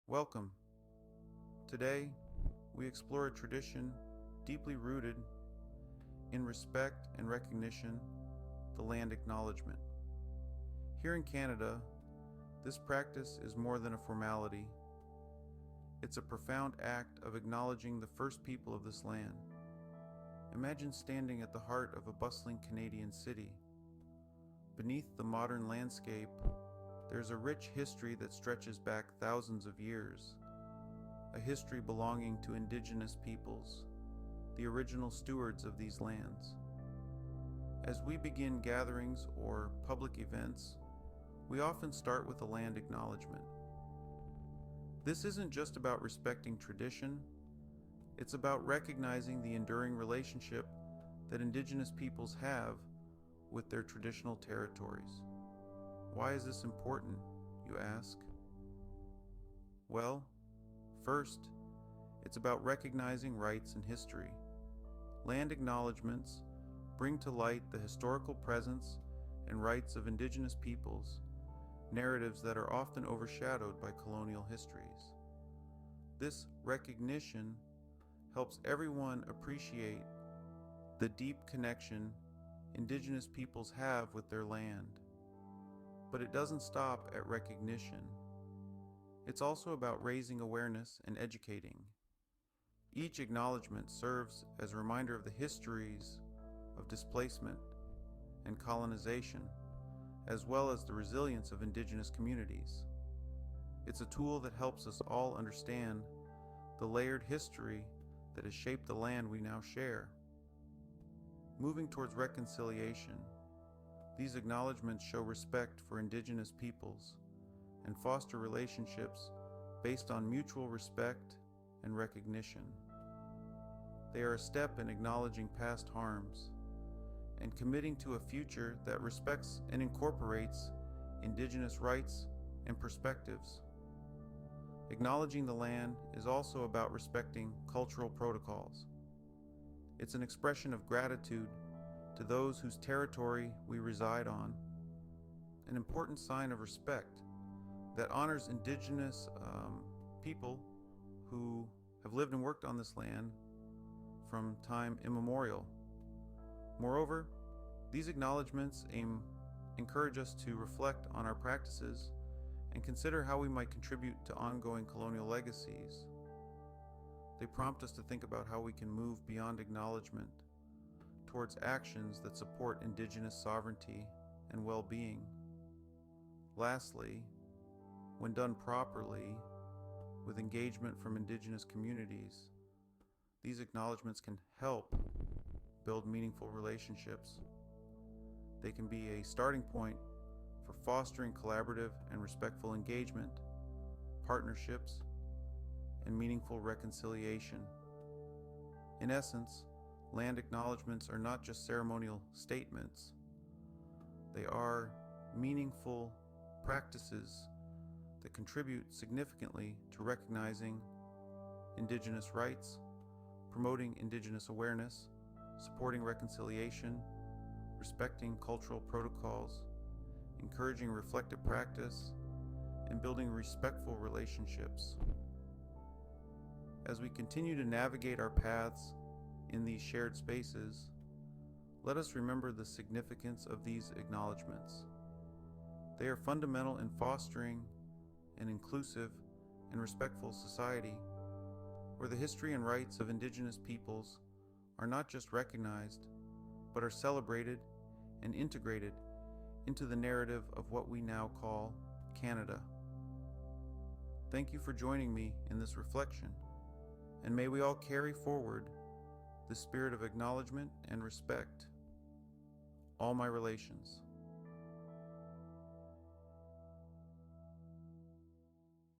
Welcome. Today, we explore a tradition deeply rooted in respect and recognition, the land acknowledgement. Here in Canada, this practice is more than a formality. It's a profound act of acknowledging the first people of this land. Imagine standing at the heart of a bustling Canadian city. Beneath the modern landscape, there's a rich history that stretches back thousands of years, a history belonging to Indigenous peoples, the original stewards of these lands. As we begin gatherings or public events, we often start with a land acknowledgement. This isn't just about respecting tradition, it's about recognizing the enduring relationship that Indigenous peoples have with their traditional territories. Why is this important, you ask? Well, first, it's about recognizing rights and history. Land acknowledgements bring to light the historical presence and rights of Indigenous peoples, narratives that are often overshadowed by colonial histories. This recognition helps everyone appreciate the deep connection Indigenous peoples have with their land. But it doesn't stop at recognition. It's also about raising awareness and educating. Each acknowledgement serves as a reminder of the histories of displacement and colonization, as well as the resilience of Indigenous communities. It's a tool that helps us all understand the layered history that has shaped the land we now share. Moving towards reconciliation, these acknowledgements show respect for Indigenous peoples and foster relationships based on mutual respect and recognition. They are a step in acknowledging past harms and committing to a future that respects and incorporates Indigenous rights and perspectives. Acknowledging the land is also about respecting cultural protocols. It's an expression of gratitude to those whose territory we reside on, an important sign of respect that honors Indigenous people who have lived and worked on this land from time immemorial. Moreover, these acknowledgements encourage us to reflect on our practices and consider how we might contribute to ongoing colonial legacies. They prompt us to think about how we can move beyond acknowledgement towards actions that support Indigenous sovereignty and well-being. Lastly, when done properly, with engagement from Indigenous communities, these acknowledgements can help build meaningful relationships. They can be a starting point for fostering collaborative and respectful engagement, partnerships, and meaningful reconciliation. In essence, land acknowledgements are not just ceremonial statements. They are meaningful practices that contribute significantly to recognizing Indigenous rights, promoting Indigenous awareness, supporting reconciliation, respecting cultural protocols, encouraging reflective practice, and building respectful relationships. As we continue to navigate our paths in these shared spaces, let us remember the significance of these acknowledgements. They are fundamental in fostering an inclusive and respectful society where the history and rights of Indigenous peoples are not just recognized, but are celebrated and integrated into the narrative of what we now call Canada. Thank you for joining me in this reflection, and may we all carry forward the spirit of acknowledgement and respect. All my relations.